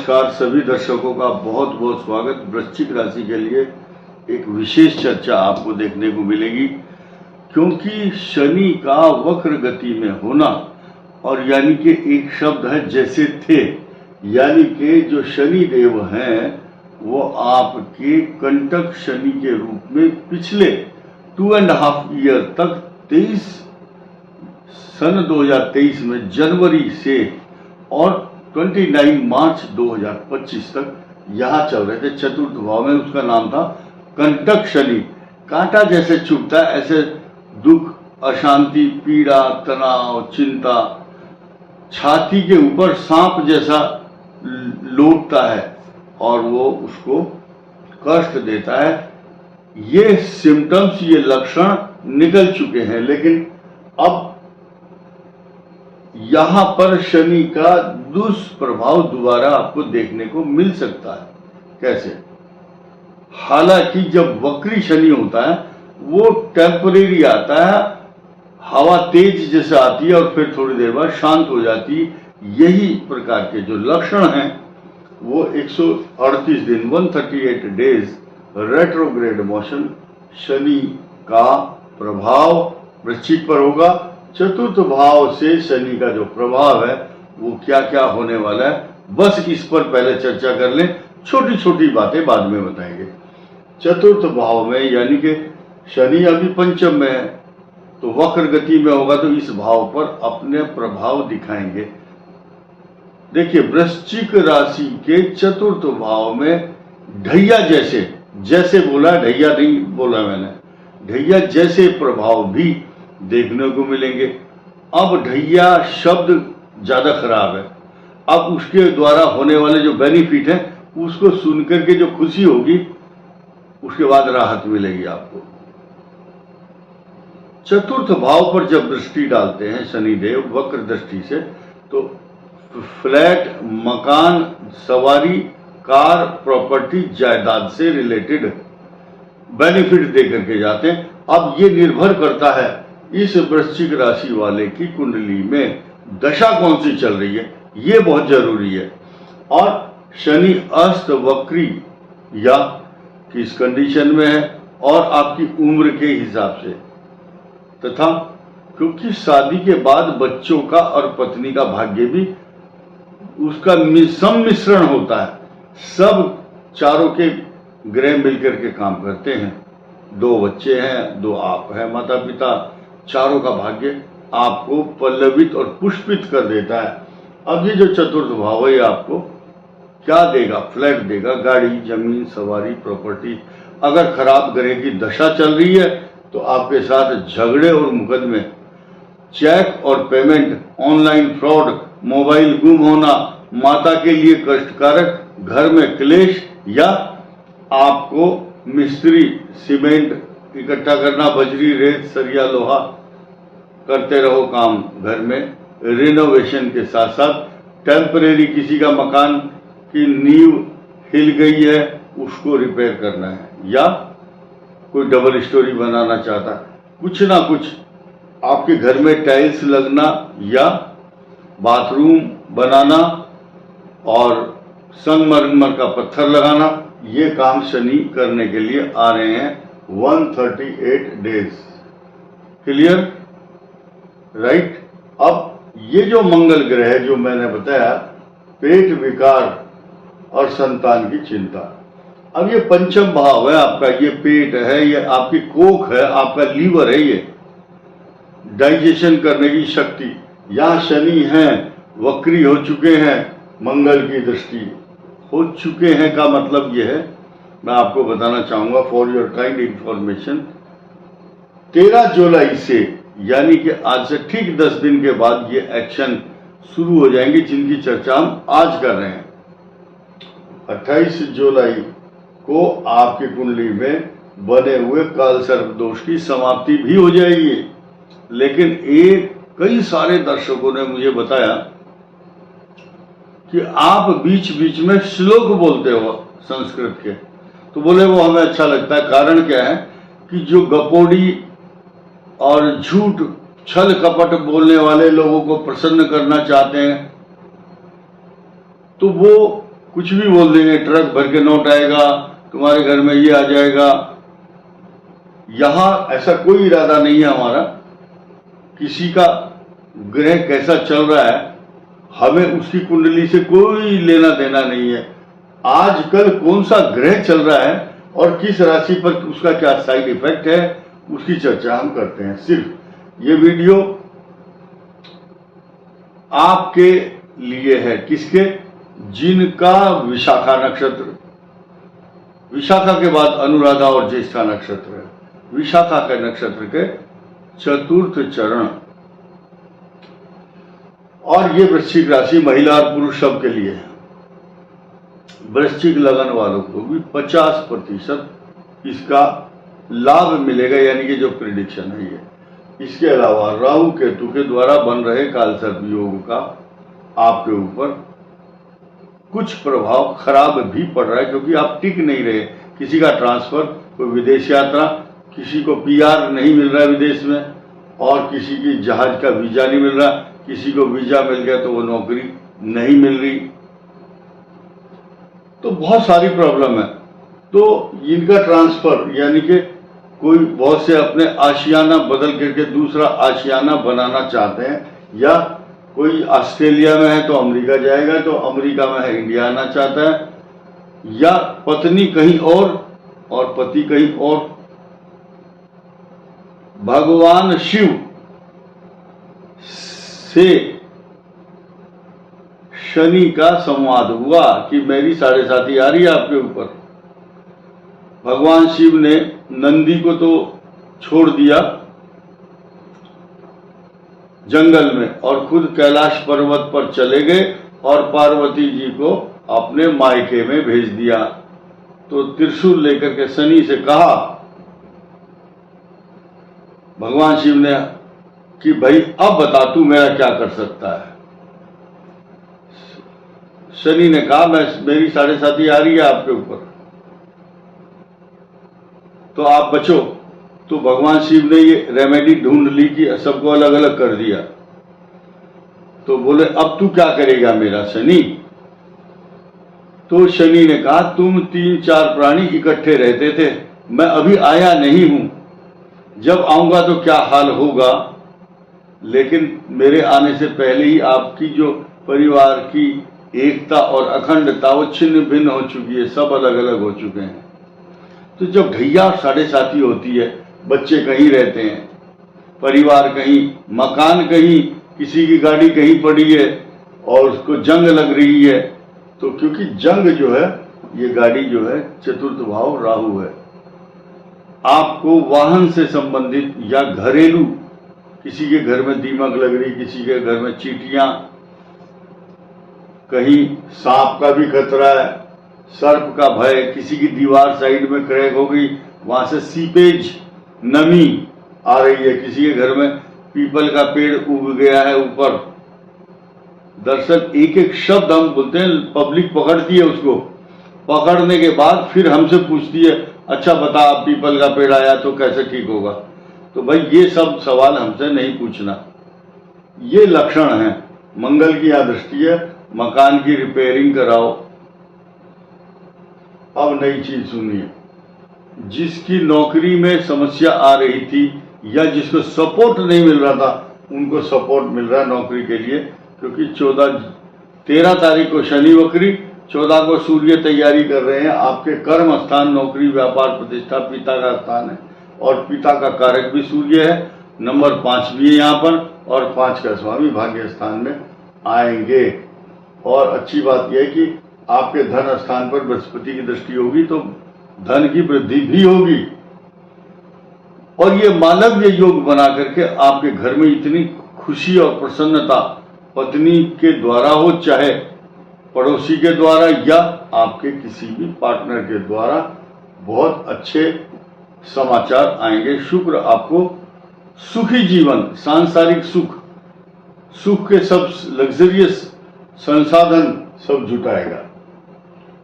नमस्कार सभी दर्शकों का बहुत बहुत स्वागत। वृश्चिक राशि के लिए एक विशेष चर्चा आपको देखने को मिलेगी, क्योंकि शनि का वक्र गति में होना और यानी कि एक शब्द है जैसे थे, यानी कि जो शनि देव हैं वो आपके कंटक शनि के रूप में पिछले 2.5 ईयर तक सन 2023 में जनवरी से और 29 मार्च 2025 तक यहाँ चल रहे थे। चतुर्थ भाव में उसका नाम था कंटक शनि। कांटा जैसे चुभता है ऐसे दुख, अशांति, पीड़ा, तनाव, चिंता, छाती के ऊपर सांप जैसा लौटता है और वो उसको कष्ट देता है। ये सिम्टम्स, ये लक्षण निकल चुके हैं, लेकिन अब यहां पर शनि का दुष्प्रभाव दोबारा आपको देखने को मिल सकता है। कैसे? हालांकि जब वक्री शनि होता है वो टेम्परेरी आता है, हवा तेज जैसे आती है और फिर थोड़ी देर बाद शांत हो जाती है। यही प्रकार के जो लक्षण हैं वो 138 दिन 138 डेज रेट्रोग्रेड मोशन शनि का प्रभाव वृश्चिक पर होगा। चतुर्थ भाव से शनि का जो प्रभाव है वो क्या क्या होने वाला है, बस इस पर पहले चर्चा कर लें, छोटी छोटी बातें बाद में बताएंगे। चतुर्थ भाव में यानी कि शनि अभी पंचम में है तो वक्र गति में होगा तो इस भाव पर अपने प्रभाव दिखाएंगे। देखिए, वृश्चिक राशि के चतुर्थ भाव में ढैया जैसे बोला, ढैया नहीं बोला मैंने, ढैया जैसे प्रभाव भी देखने को मिलेंगे। अब ढैया शब्द ज्यादा खराब है, अब उसके द्वारा होने वाले जो बेनिफिट है उसको सुनकर के जो खुशी होगी उसके बाद राहत मिलेगी आपको। चतुर्थ भाव पर जब दृष्टि डालते हैं शनिदेव वक्र दृष्टि से तो फ्लैट, मकान, सवारी, कार, प्रॉपर्टी, जायदाद से रिलेटेड बेनिफिट देकर के जाते हैं। अब ये निर्भर करता है इस वृश्चिक राशि वाले की कुंडली में दशा कौन सी चल रही है, ये बहुत जरूरी है। और शनि अस्त वक्री या किस कंडीशन में है और आपकी उम्र के हिसाब से, तथा क्योंकि शादी के बाद बच्चों का और पत्नी का भाग्य भी उसका सम्मिश्रण होता है। सब चारों के ग्रह मिलकर के काम करते हैं। 2 बच्चे हैं, 2 आप हैं माता पिता, चारों का भाग्य आपको पल्लवित और पुष्पित कर देता है। अब ये जो चतुर्थ भाव है आपको क्या देगा? फ्लैट देगा, गाड़ी, जमीन, सवारी, प्रॉपर्टी। अगर खराब ग्रह की दशा चल रही है तो आपके साथ झगड़े और मुकदमे, चेक और पेमेंट, ऑनलाइन फ्रॉड, मोबाइल गुम होना, माता के लिए कष्टकारक, घर में क्लेश, या आपको मिस्त्री, सीमेंट इकट्ठा करना, बजरी, रेत, सरिया, लोहा करते रहो काम घर में। रिनोवेशन के साथ साथ टेम्परेरी किसी का मकान की नींव हिल गई है उसको रिपेयर करना है, या कोई डबल स्टोरी बनाना चाहता है, कुछ ना कुछ आपके घर में टाइल्स लगना या बाथरूम बनाना और संगमरमर का पत्थर लगाना, ये काम शनि करने के लिए आ रहे हैं 138 डेज। क्लियर? राइट? अब ये जो मंगल ग्रह है जो मैंने बताया, पेट विकार और संतान की चिंता, अब ये पंचम भाव है आपका, ये पेट है, ये आपकी कोख है, आपका लीवर है, ये डाइजेशन करने की शक्ति। यहाँ शनि है, वक्री हो चुके हैं, मंगल की दृष्टि हो चुके हैं का मतलब यह है, मैं आपको बताना चाहूंगा फॉर योर काइंड इंफॉर्मेशन, 13 जुलाई से यानी कि आज से ठीक 10 दिन के बाद ये एक्शन शुरू हो जाएंगे जिनकी चर्चा हम आज कर रहे हैं। 28 जुलाई को आपकी कुंडली में बने हुए काल सर्प दोष की समाप्ति भी हो जाएगी। लेकिन कई सारे दर्शकों ने मुझे बताया कि आप बीच बीच में श्लोक बोलते हो संस्कृत के, तो बोले वो हमें अच्छा लगता है। कारण क्या है कि जो गपोड़ी और झूठ, छल कपट बोलने वाले लोगों को प्रसन्न करना चाहते हैं तो वो कुछ भी बोल देंगे, ट्रक भर के नोट आएगा, तुम्हारे घर में ये आ जाएगा। यहां ऐसा कोई इरादा नहीं है हमारा। किसी का ग्रह कैसा चल रहा है हमें उसकी कुंडली से कोई लेना देना नहीं है। आजकल कौन सा ग्रह चल रहा है और किस राशि पर उसका क्या साइड इफेक्ट है उसकी चर्चा हम करते हैं। सिर्फ ये वीडियो आपके लिए है। किसके? जिनका विशाखा नक्षत्र, विशाखा के बाद अनुराधा और ज्येष्ठा नक्षत्र है, विशाखा के नक्षत्र के चतुर्थ चरण। और ये वृश्चिक राशि महिला और पुरुष सब के लिए है। वृश्चिक लगन वालों को भी 50% इसका लाभ मिलेगा, यानी कि जो प्रिडिक्शन है ये। इसके अलावा राहु केतु के द्वारा बन रहे कालसर्प योग का आपके ऊपर कुछ प्रभाव खराब भी पड़ रहा है, क्योंकि आप टिक नहीं रहे। किसी का ट्रांसफर, कोई विदेश यात्रा, किसी को पीआर नहीं मिल रहा है विदेश में, और किसी की जहाज का वीजा नहीं मिल रहा, किसी को वीजा मिल गया तो वो नौकरी नहीं मिल रही। तो बहुत सारी प्रॉब्लम है। तो इनका ट्रांसफर, यानी कि कोई बहुत से अपने आशियाना बदल करके दूसरा आशियाना बनाना चाहते हैं, या कोई ऑस्ट्रेलिया में है तो अमेरिका जाएगा, तो अमेरिका में है इंडिया आना चाहता है, या पत्नी कहीं और पति कहीं और। भगवान शिव से शनि का संवाद हुआ कि मेरी 7.5 आ रही है आपके ऊपर। भगवान शिव ने नंदी को तो छोड़ दिया जंगल में और खुद कैलाश पर्वत पर चले गए और पार्वती जी को अपने मायके में भेज दिया। तो त्रिशूल लेकर के शनि से कहा भगवान शिव ने कि भाई अब बता तू मेरा क्या कर सकता है। शनि ने कहा मेरी 7.5 आ रही है आपके ऊपर, तो आप बचो। तो भगवान शिव ने ये रेमेडी ढूंढ ली कि सबको अलग अलग कर दिया। तो बोले अब तू क्या करेगा मेरा शनि? तो शनि ने कहा तुम 3-4 प्राणी इकट्ठे रहते थे, मैं अभी आया नहीं हूं, जब आऊंगा तो क्या हाल होगा। लेकिन मेरे आने से पहले ही आपकी जो परिवार की एकता और अखंडता वो छिन्न भिन्न हो चुकी है, सब अलग अलग हो चुके हैं। तो जब ढैया 7.5 होती है, बच्चे कहीं रहते हैं, परिवार कहीं, मकान कहीं, किसी की गाड़ी कहीं पड़ी है और उसको जंग लग रही है, तो क्योंकि जंग जो है, ये गाड़ी जो है चतुर्थ भाव राहु है। आपको वाहन से संबंधित या घरेलू, किसी के घर में दीमक लग रही, किसी के घर में चींटियां, कहीं सांप का भी खतरा है, सर्प का भय, किसी की दीवार साइड में क्रैक हो गई, वहां से सीपेज नमी आ रही है, किसी के घर में पीपल का पेड़ उग गया है ऊपर। दरअसल एक एक शब्द हम बोलते हैं, पब्लिक पकड़ती है उसको, पकड़ने के बाद फिर हमसे पूछती है अच्छा बता पीपल का पेड़ आया तो कैसे ठीक होगा। तो भाई ये सब सवाल हमसे नहीं पूछना। ये लक्षण है। मंगल की यहाँ दृष्टि है, मकान की रिपेयरिंग कराओ। अब नई चीज सुनिए, जिसकी नौकरी में समस्या आ रही थी या जिसको सपोर्ट नहीं मिल रहा था, उनको सपोर्ट मिल रहा है नौकरी के लिए, क्योंकि 13 तारीख को शनि वक्री, 14 को सूर्य तैयारी कर रहे हैं। आपके कर्म स्थान, नौकरी, व्यापार, प्रतिष्ठा पिता का स्थान है और पिता का कारक भी सूर्य है, नंबर 5 भी है यहाँ पर, और 5 का स्वामी भाग्य स्थान में आएंगे। और अच्छी बात यह है कि आपके धन स्थान पर बृहस्पति की दृष्टि होगी तो धन की वृद्धि भी होगी। और ये मालव्य योग बना करके आपके घर में इतनी खुशी और प्रसन्नता, पत्नी के द्वारा हो चाहे पड़ोसी के द्वारा या आपके किसी भी पार्टनर के द्वारा, बहुत अच्छे समाचार आएंगे। शुक्र आपको सुखी जीवन, सांसारिक सुख, सुख के सब लग्जरियस संसाधन सब जुटाएगा।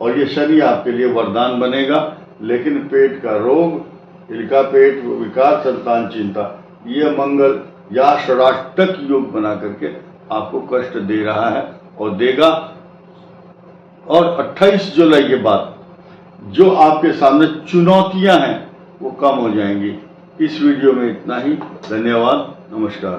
और ये शनि आपके लिए वरदान बनेगा। लेकिन पेट का रोग, इनका पेट विकार, संतान चिंता, ये मंगल या षडाष्टक योग बना करके आपको कष्ट दे रहा है और देगा। और 28 जुलाई के बाद जो आपके सामने चुनौतियां हैं वो कम हो जाएंगी। इस वीडियो में इतना ही। धन्यवाद। नमस्कार।